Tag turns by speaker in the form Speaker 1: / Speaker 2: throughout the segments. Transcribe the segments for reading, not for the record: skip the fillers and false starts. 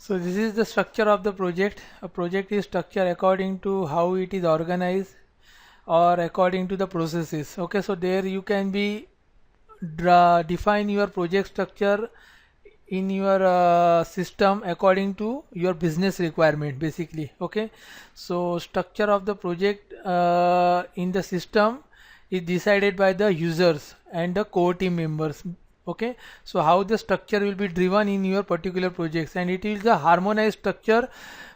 Speaker 1: So this is the structure of the project. A project is structured according to how it is organized or according to the processes. Okay, so there you can be define your project structure in your system according to your business requirement basically. Okay, so structure of the project in the system is decided by the users and the core team members. Okay, so how the structure will be driven in your particular projects, and it is a harmonized structure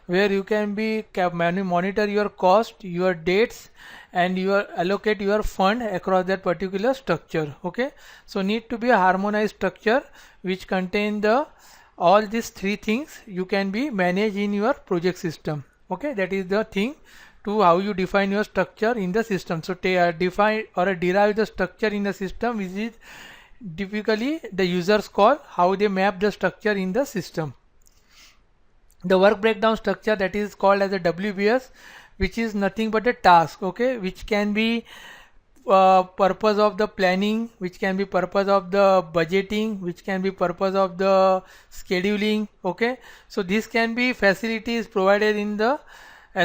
Speaker 1: where you can be monitor your cost, your dates, and your allocate your fund across that particular structure. Okay, so need to be a harmonized structure which contain the all these three things you can be managed in your project system. Okay, that is the thing to how you define your structure in the system. So define or derive the structure in the system, which is typically the users call how they map the structure in the system. The work breakdown structure, that is called as a WBS, which is nothing but a task, okay, which can be purpose of the planning, which can be purpose of the budgeting, which can be purpose of the scheduling. Okay, so this can be facilities provided in the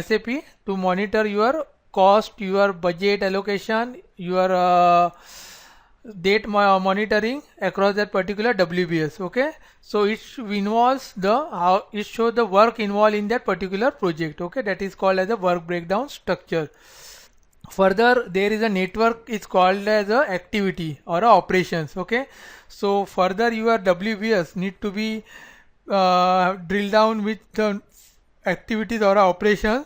Speaker 1: SAP to monitor your cost, your budget allocation, your date monitoring across that particular WBS. Okay, so it involves the how it shows the work involved in that particular project. Okay, that is called as a work breakdown structure. Further, there is a network, is called as a activity or a operations. Okay, so further your WBS need to be drilled down with the activities or operations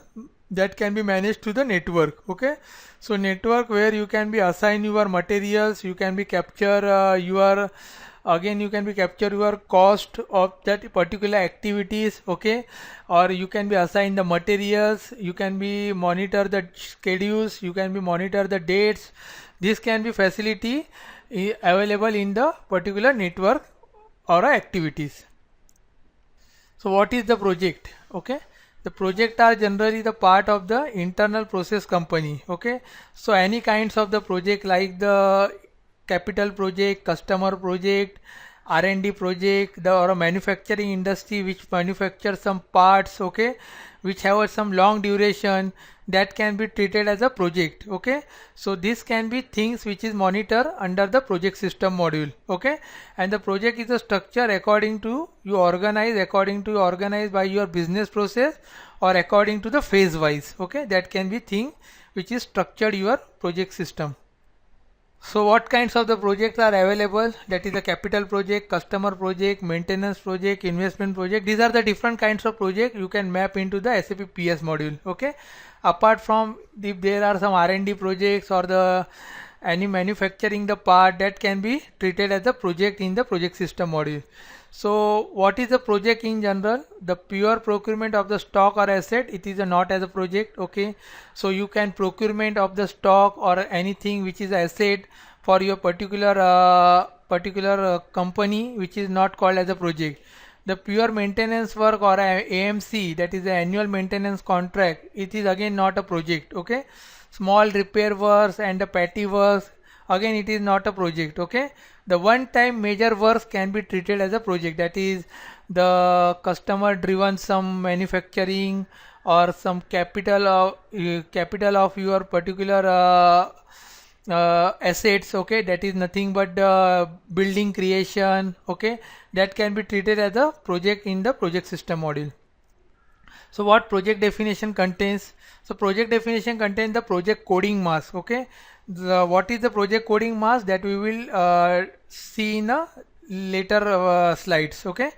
Speaker 1: that can be managed to the network. Okay, so network where you can be assign your materials, you can be capture your again you can be capture your cost of that particular activities. Okay, or you can be assign the materials, you can be monitor the schedules, you can be monitor the dates. This can be facility available in the particular network or activities. So what is the project? Okay, the project are generally the part of the internal process company. Okay, so any kinds of the project like the capital project, customer project, R&D project, the or a manufacturing industry which manufactures some parts, okay, which have some long duration, that can be treated as a project. Okay, so this can be things which is monitor under the project system module. Okay, and the project is a structure according to you organize by your business process or according to the phase wise. Okay, that can be thing which is structured your project system. So what kinds of the projects are available? That is the capital project, customer project, maintenance project, investment project. These are the different kinds of project you can map into the SAP PS module. Okay, apart from if there are some R&D projects or the any manufacturing the part, that can be treated as a project in the project system module. So what is the project in general? The pure procurement of the stock or asset, it is not as a project. Okay, so you can procurement of the stock or anything which is asset for your particular company, which is not called as a project. The pure maintenance work or AMC, that is the annual maintenance contract, it is again not a project. Okay, small repair works and the petty works, again it is not a project. Okay, the one time major works can be treated as a project, that is the customer driven some manufacturing or some capital of your particular assets. Okay, that is nothing but building creation. Okay, that can be treated as a project in the project system module. So what project definition contains? So project definition contains the project coding mask. Okay, what is the project coding mask, that we will see in a later slides. Okay,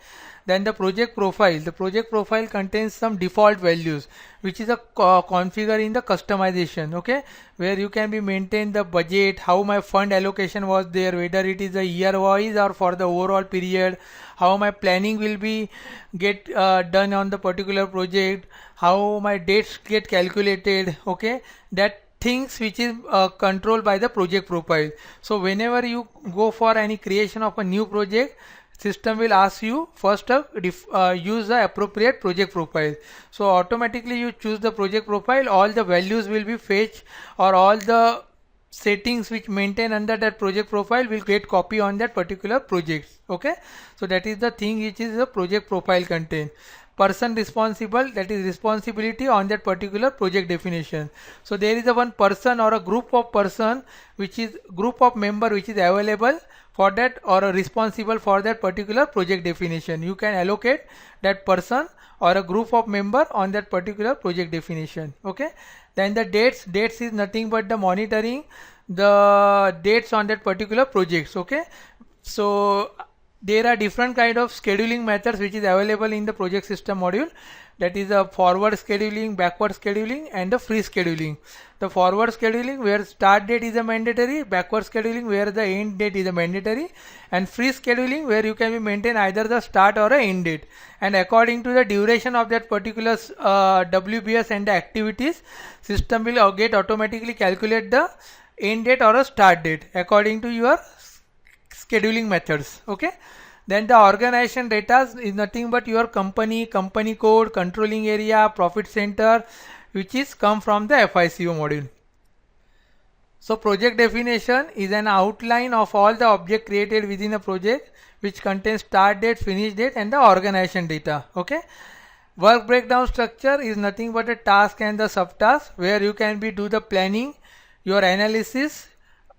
Speaker 1: then the project profile. The project profile contains some default values which is a configure in the customization. Okay, where you can be maintain the budget, how my fund allocation was there, whether it is a year wise or for the overall period, how my planning will be get done on the particular project, how my dates get calculated. Okay, that things which is controlled by the project profile. So whenever you go for any creation of a new project, system will ask you first use the appropriate project profile. So automatically you choose the project profile, all the values will be fetched or all the settings which maintain under that project profile will get copy on that particular project. Okay, so that is the thing which is the project profile contain. Person responsible, that is responsibility on that particular project definition. So there is a one person or a group of person which is group of member which is available for that or a responsible for that particular project definition. You can allocate that person or a group of member on that particular project definition. Okay, then the dates is nothing but the monitoring the dates on that particular projects. Okay, so there are different kind of scheduling methods which is available in the project system module. That is a forward scheduling, backward scheduling, and the free scheduling. The forward scheduling where start date is a mandatory, backward scheduling where the end date is a mandatory, and free scheduling where you can be maintain either the start or a end date. And according to the duration of that particular WBS and the activities, system will get automatically calculate the end date or a start date according to your scheduling methods. Okay, then the organization data is nothing but your company code, controlling area, profit center, which is come from the FICO module. So project definition is an outline of all the object created within a project which contains start date, finish date, and the organization data. Okay, work breakdown structure is nothing but a task and the subtask where you can be do the planning, your analysis.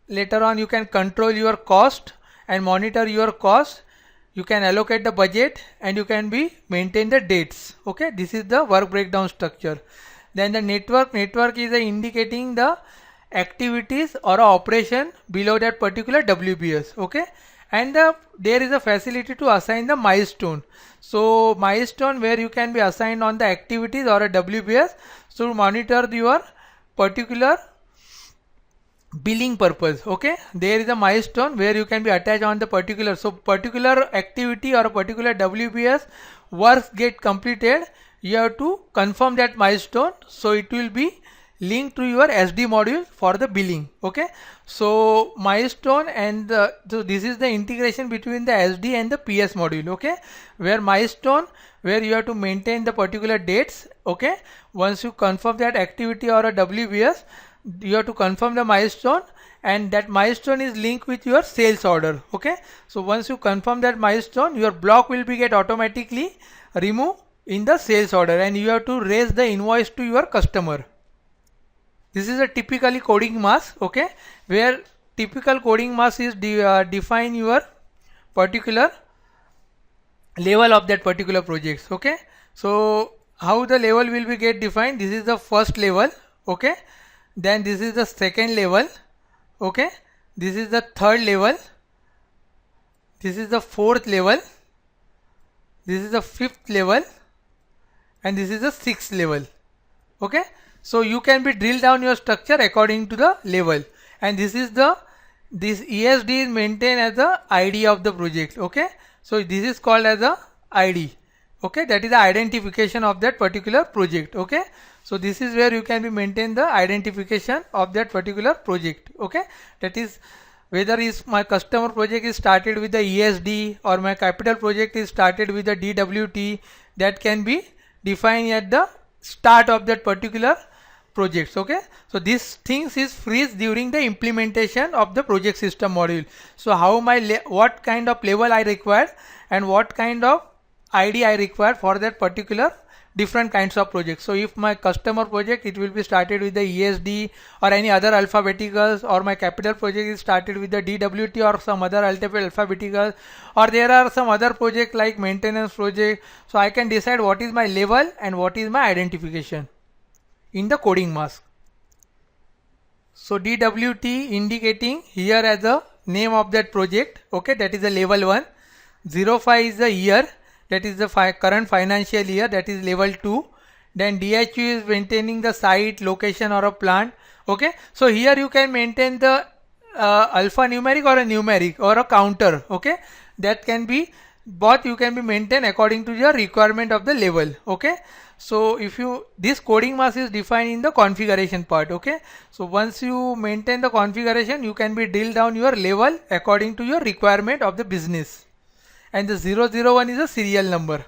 Speaker 1: Later on you can control your cost and monitor your cost. You can allocate the budget and you can be maintain the dates. Okay, this is the work breakdown structure. Then the network is indicating the activities or a operation below that particular WBS. Okay, and there is a facility to assign the milestone. So milestone where you can be assigned on the activities or a WBS to monitor your particular billing purpose. Okay, there is a milestone where you can be attached on the particular, so particular activity or a particular WBS works get completed, you have to confirm that milestone, so it will be linked to your SD module for the billing. Okay, so milestone and so this is the integration between the SD and the PS module. Okay, where milestone where you have to maintain the particular dates. Okay, once you confirm that activity or a WBS, you have to confirm the milestone, and that milestone is linked with your sales order. Okay, so once you confirm that milestone, your block will be get automatically removed in the sales order, and you have to raise the invoice to your customer. This is a typically coding mass. Okay, where typical coding mass is define your particular level of that particular projects. Okay, so how the level will be get defined? This is the first level. Okay, then this is the second level. Okay, this is the third level, this is the fourth level, this is the fifth level, and this is the sixth level. Okay, so you can be drill down your structure according to the level, and this ESD is maintained as the ID of the project. Okay, so this is called as the ID. Okay, that is the identification of that particular project. Okay, so this is where you can be maintain the identification of that particular project. Okay, that is whether is my customer project is started with the ESD or my capital project is started with the DWT, that can be defined at the start of that particular projects. Okay, so these things is freeze during the implementation of the project system module. So how what kind of level I require and what kind of ID I require for that particular different kinds of projects. So if my customer project, it will be started with the ESD or any other alphabeticals, or my capital project is started with the DWT or some other alphabetical, or there are some other project like maintenance project. So I can decide what is my level and what is my identification in the coding mask. So DWT indicating here as the name of that project. Okay, that is the level 1. 05 is the year, that is the current financial year, that is level 2. Then DHU is maintaining the site, location or a plant. Okay, so here you can maintain the alphanumeric or a numeric or a counter. Okay, that can be both, you can be maintained according to your requirement of the level. Okay, so if you, this coding mask is defined in the configuration part. Okay, so once you maintain the configuration, you can be drill down your level according to your requirement of the business. And the 001 is a serial number.